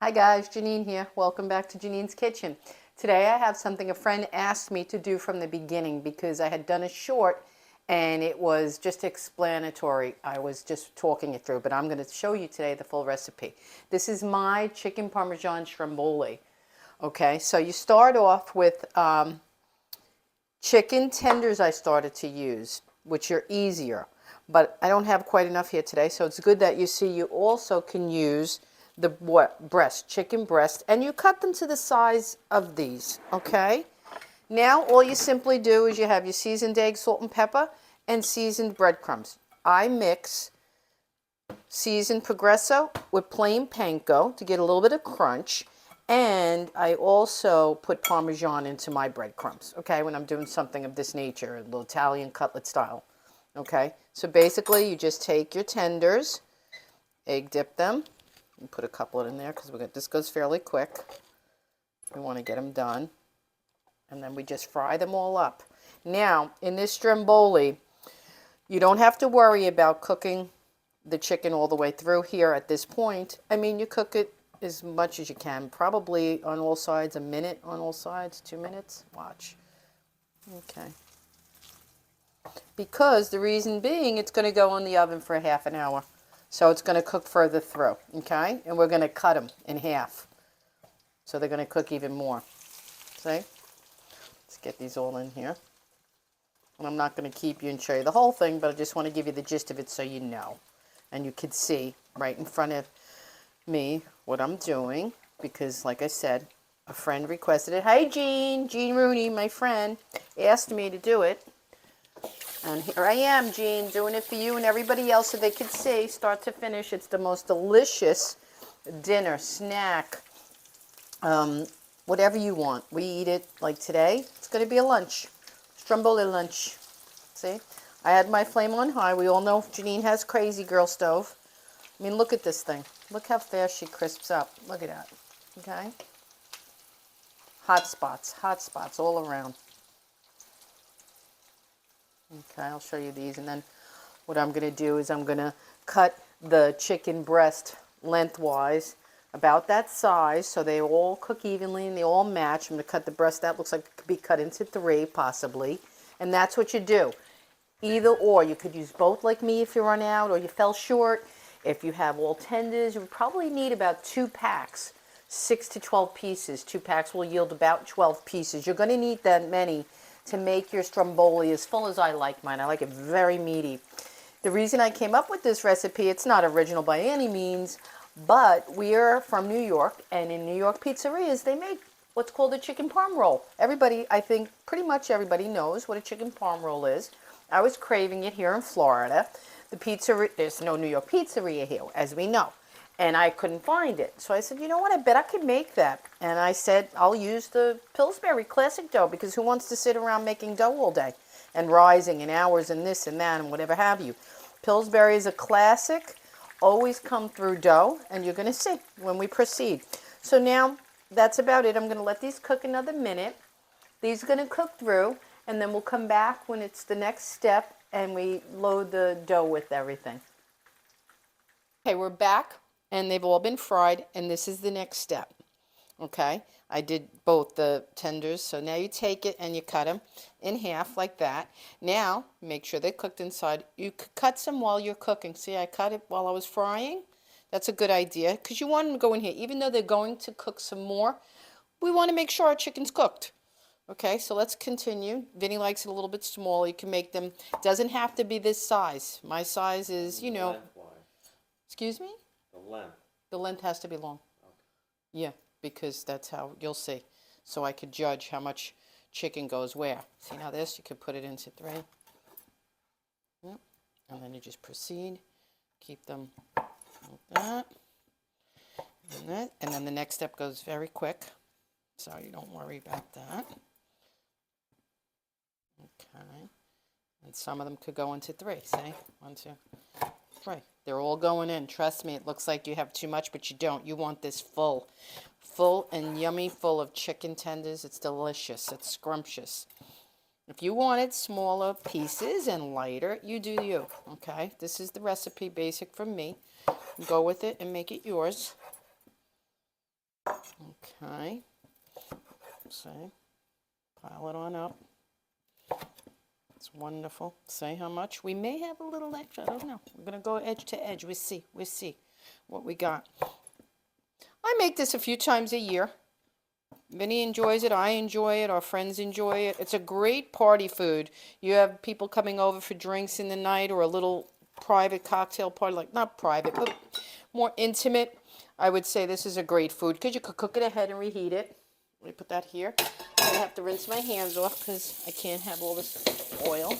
Hi guys, Janine here. Welcome back to Janine's Kitchen. Today I have something a friend asked me to do from the beginning because I had done a short and it was just explanatory. I was just talking it through, but I'm going to show you today the full recipe. This is my chicken Parmesan Stromboli. Okay, so you start off with chicken tenders I started to use, which are easier. But I don't have quite enough here today, so it's good that you see you also can use the breast, chicken breast, and you cut them to the size of these, okay? Now all you simply do is you have your seasoned egg, salt and pepper, and seasoned breadcrumbs. I mix seasoned Progresso with plain panko to get a little bit of crunch, and I also put Parmesan into my breadcrumbs, okay, when I'm doing something of this nature, a little Italian cutlet style, okay? So basically you just take your tenders, egg dip them, and put a couple in there because this goes fairly quick. We want to get them done. And then we just fry them all up. Now, in this stromboli, you don't have to worry about cooking the chicken all the way through here at this point. I mean, you cook it as much as you can. Probably on all sides, a minute on all sides, 2 minutes. Watch. Okay. Because the reason being, it's going to go in the oven for half an hour. So it's going to cook further through, okay? And we're going to cut them in half. So they're going to cook even more. See? Let's get these all in here. And I'm not going to keep you and show you the whole thing, but I just want to give you the gist of it so you know. And you can see right in front of me what I'm doing. Because, like I said, a friend requested it. Hey, Jean Rooney, my friend, asked me to do it. And here I am, Jean, doing it for you and everybody else so they could see, start to finish. It's the most delicious dinner, snack, whatever you want. We eat it like today. It's going to be a lunch, Stromboli lunch. See? I had my flame on high. We all know Janine has crazy girl stove. I mean, look at this thing. Look how fast she crisps up. Look at that. Okay? Hot spots all around. Okay, I'll show you these, and then what I'm going to do is I'm going to cut the chicken breast lengthwise about that size so they all cook evenly and they all match. I'm going to cut the breast. That looks like it could be cut into 3 possibly, and that's what you do. Either or. You could use both like me if you run out or you fell short. If you have all tenders, you would probably need about 2 packs, 6 to 12 pieces. 2 packs will yield about 12 pieces. You're going to need that many to make your stromboli as full as I like mine. I like it very meaty. The reason I came up with this recipe, it's not original by any means, but we are from New York, and in New York pizzerias, they make what's called a chicken parm roll. Everybody, I think, pretty much everybody knows what a chicken parm roll is. I was craving it here in Florida. The pizzeria, there's no New York pizzeria here, as we know. And I couldn't find it. So I said, you know what, I bet I could make that. And I said, I'll use the Pillsbury classic dough, because who wants to sit around making dough all day and rising in hours and this and that and whatever have you. Pillsbury is a classic, always come through dough, and you're going to see when we proceed. So now that's about it. I'm going to let these cook another minute. These are going to cook through, and then we'll come back when it's the next step and we load the dough with everything. Okay, we're back. And they've all been fried, and this is the next step, okay? I did both the tenders, so now you take it and you cut them in half like that. Now, make sure they're cooked inside. You cut some while you're cooking. See, I cut it while I was frying. That's a good idea, because you want them to go in here. Even though they're going to cook some more, we want to make sure our chicken's cooked. Okay, so let's continue. Vinny likes it a little bit small. You can make them, doesn't have to be this size. My size is, you know, excuse me? The length. The length has to be long. Okay. Yeah, because that's how you'll see. So I could judge how much chicken goes where. See now this, you could put it into 3. Yep. And then you just proceed. Keep them like that. And that. And then the next step goes very quick. So you don't worry about that. Okay. And some of them could go into 3. See? 1, 2, 3. They're all going in. Trust me, it looks like you have too much, but you don't. You want this full. Full and yummy, full of chicken tenders. It's delicious. It's scrumptious. If you wanted smaller pieces and lighter, you do you, okay? This is the recipe basic from me. Go with it and make it yours. Okay. See? Pile it on up. It's wonderful. See how much? We may have a little extra. I don't know. We're going to go edge to edge. We'll see. We'll see what we got. I make this a few times a year. Vinny enjoys it. I enjoy it. Our friends enjoy it. It's a great party food. You have people coming over for drinks in the night or a little private cocktail party. Like, not private, but more intimate. I would say this is a great food because you could cook it ahead and reheat it. Let me put that here. I have to rinse my hands off because I can't have all this oil.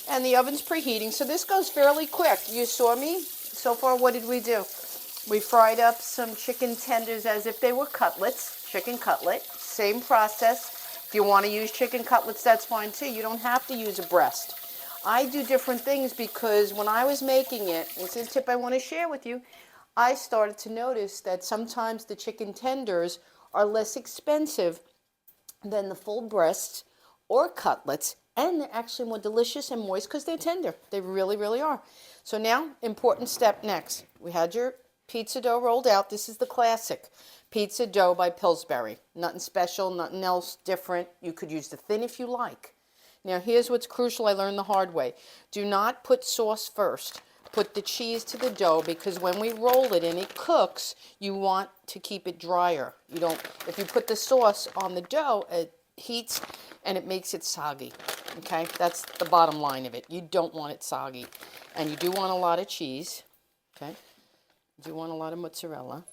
And the oven's preheating, so this goes fairly quick. You saw me. So far, what did we do? We fried up some chicken tenders as if they were cutlets, chicken cutlet. Same process. If you want to use chicken cutlets, that's fine too. You don't have to use a breast. I do different things because when I was making it, this is a tip I want to share with you, I started to notice that sometimes the chicken tenders are less expensive than the full breasts or cutlets, and they're actually more delicious and moist because they're tender. They really, really are. So now, important step next. We had your pizza dough rolled out. This is the classic pizza dough by Pillsbury. Nothing special, nothing else different. You could use the thin if you like. Now, here's what's crucial. I learned the hard way. Do not put sauce first. Put the cheese to the dough because when we roll it and it cooks, you want to keep it drier. You don't. If you put the sauce on the dough, it heats and it makes it soggy. Okay, that's the bottom line of it. You don't want it soggy, and you do want a lot of cheese. Okay, you do want a lot of mozzarella.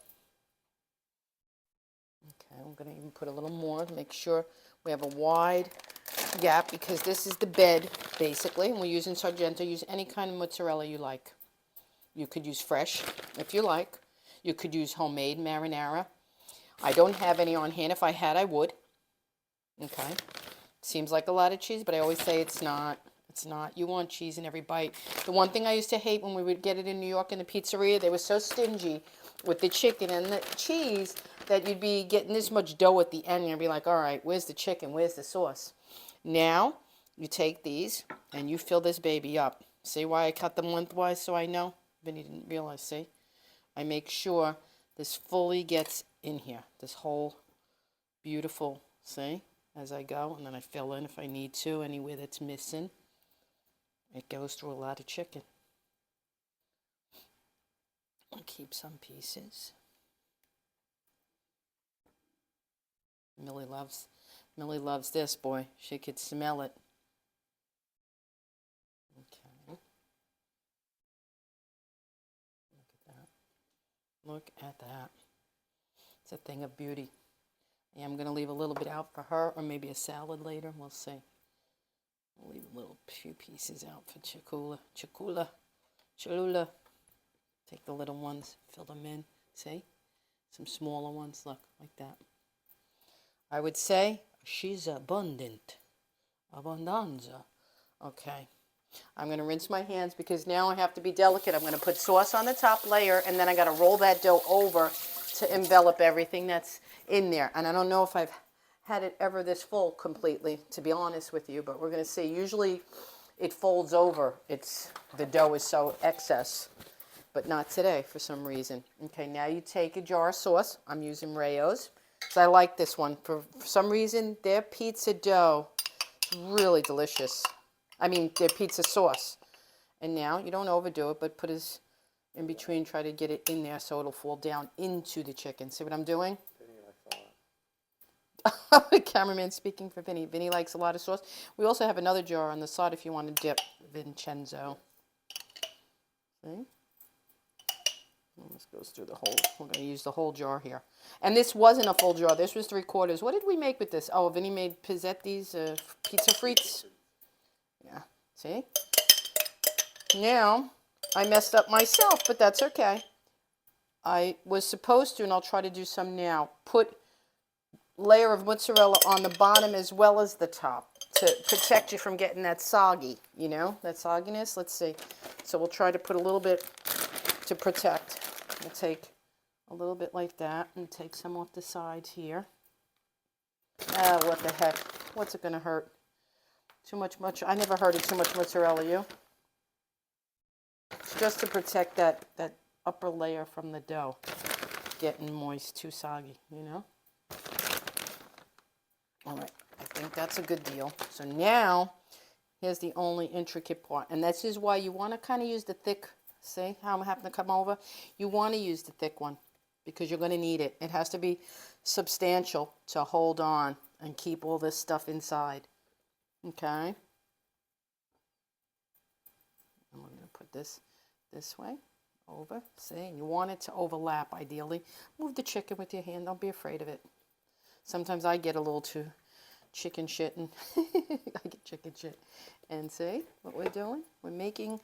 Okay, I'm going to even put a little more to make sure we have a wide gap because this is the bed basically, and we're using Sargento. Use any kind of mozzarella you like. You could use fresh if you like. You could use homemade marinara. I don't have any on hand. If I had, I would. Okay, seems like a lot of cheese, but I always say it's not. It's not. You want cheese in every bite. The one thing I used to hate when we would get it in New York in the pizzeria, they were so stingy with the chicken and the cheese that you'd be getting this much dough at the end and you'd be like, all right, where's the chicken? Where's the sauce? Now, you take these and you fill this baby up. See why I cut them lengthwise so I know? Vinny didn't realize, see? I make sure this fully gets in here. This whole beautiful, see? As I go, and then I fill in if I need to, anywhere that's missing. It goes through a lot of chicken. I'll keep some pieces. Millie loves this, boy. She could smell it. Okay. Look at that. It's a thing of beauty. Yeah, I'm going to leave a little bit out for her, or maybe a salad later. We'll see. I'll leave a few pieces out for Cholula. Take the little ones, fill them in. See? Some smaller ones, look, like that. I would say she's abundant. Abundanza. Okay. I'm going to rinse my hands because now I have to be delicate. I'm going to put sauce on the top layer, and then I got to roll that dough over to envelop everything that's in there. And I don't know if I've had it ever this full completely, to be honest with you, but we're going to see. Usually it folds over. The dough is so excess, but not today for some reason. Okay, now you take a jar of sauce. I'm using Rayo's. So I like this one. For some reason, their pizza dough is really delicious. I mean, their pizza sauce. And now, you don't overdo it, but put it in between. Try to get it in there so it'll fall down into the chicken. See what I'm doing? The cameraman speaking for Vinny. Vinny likes a lot of sauce. We also have another jar on the side if you want to dip. Vincenzo. See? This goes through the whole, we're going to use the whole jar here. And this wasn't a full jar. This was 3/4. What did we make with this? Oh, Vinny made pizzettis, pizza frites. Yeah, see? Now, I messed up myself, but that's okay. I was supposed to, and I'll try to do some now, put layer of mozzarella on the bottom as well as the top to protect you from getting that soggy, you know, that sogginess. Let's see. So we'll try to put a little bit to protect. We'll take a little bit like that and take some off the sides here. Ah, what the heck? What's it going to hurt? Too much. I never heard of too much mozzarella, you? It's just to protect that upper layer from the dough getting moist, too soggy, you know? All right, I think that's a good deal. So now, here's the only intricate part. And this is why you want to kind of use the thick, see how I'm having to come over? You want to use the thick one because you're going to need it. It has to be substantial to hold on and keep all this stuff inside. Okay? And we're going to put this way over. See, and you want it to overlap ideally. Move the chicken with your hand. Don't be afraid of it. Sometimes I get a little too chicken shit and I get chicken shit. And see what we're doing? We're making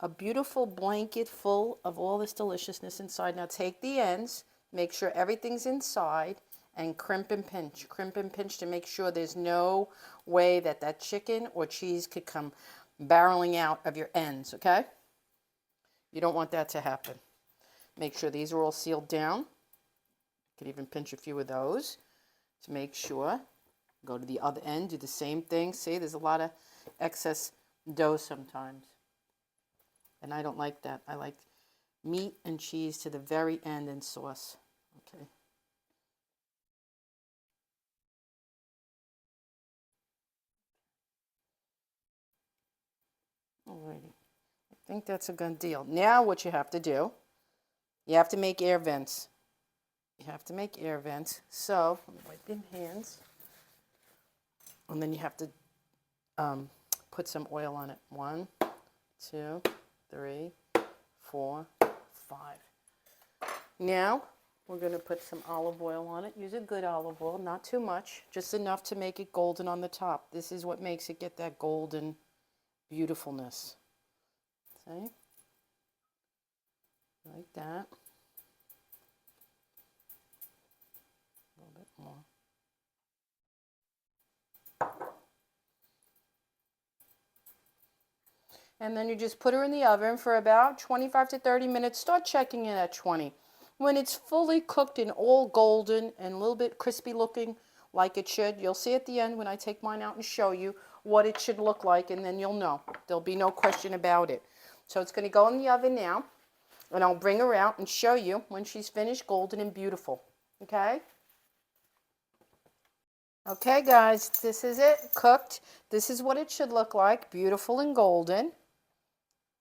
a beautiful blanket full of all this deliciousness inside. Now take the ends, make sure everything's inside, and crimp and pinch. Crimp and pinch to make sure there's no way that that chicken or cheese could come barreling out of your ends, okay? You don't want that to happen. Make sure these are all sealed down. You could even pinch a few of those to make sure. Go to the other end, do the same thing. See, there's a lot of excess dough sometimes. And I don't like that. I like meat and cheese to the very end and sauce. Okay. Alrighty. I think that's a good deal. Now what you have to do, you have to make air vents. You have to make air vents. So, wipe your hands. And then you have to put some oil on it. 1, 2, 3, 4, 5. Now, we're going to put some olive oil on it. Use a good olive oil, not too much, just enough to make it golden on the top. This is what makes it get that golden beautifulness. See? Like that. A little bit more. And then you just put her in the oven for about 25 to 30 minutes. Start checking it at 20. When it's fully cooked and all golden and a little bit crispy looking like it should, you'll see at the end when I take mine out and show you what it should look like, and then you'll know. There'll be no question about it. So it's going to go in the oven now, and I'll bring her out and show you when she's finished golden and beautiful. Okay? Okay, guys, this is it, cooked. This is what it should look like, beautiful and golden.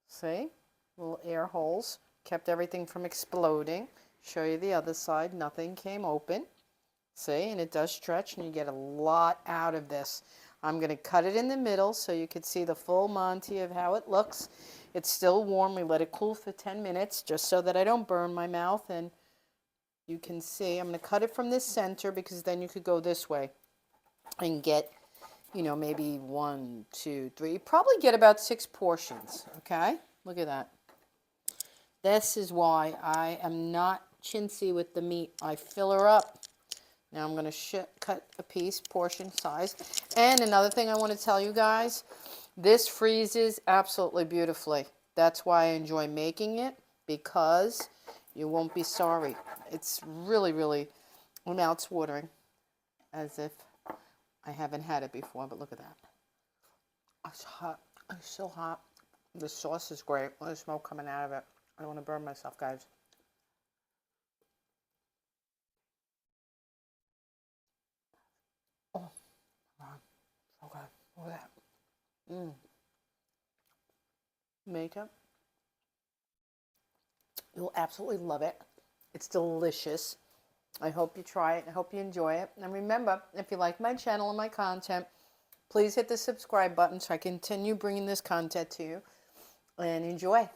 See, little air holes, kept everything from exploding. Show you the other side, nothing came open. See, and it does stretch, and you get a lot out of this. I'm going to cut it in the middle so you can see the full Monty of how it looks. It's still warm. We let it cool for 10 minutes just so that I don't burn my mouth. And you can see, I'm going to cut it from this center because then you could go this way and get, you know, maybe 1, 2, 3. You probably get about 6 portions, okay? Look at that. This is why I am not chintzy with the meat. I fill her up. Now I'm going to cut a piece, portion size. And another thing I want to tell you guys, this freezes absolutely beautifully. That's why I enjoy making it, because you won't be sorry. It's really, really, well, now it's watering as if I haven't had it before, but look at that. It's hot. It's so hot. The sauce is great. Look at the smoke coming out of it. I don't want to burn myself, guys. Oh, God. So good. Look at that. Makeup. You'll absolutely love it. It's delicious. I hope you try it. I hope you enjoy it. And remember, if you like my channel and my content, please hit the subscribe button so I continue bringing this content to you. And enjoy.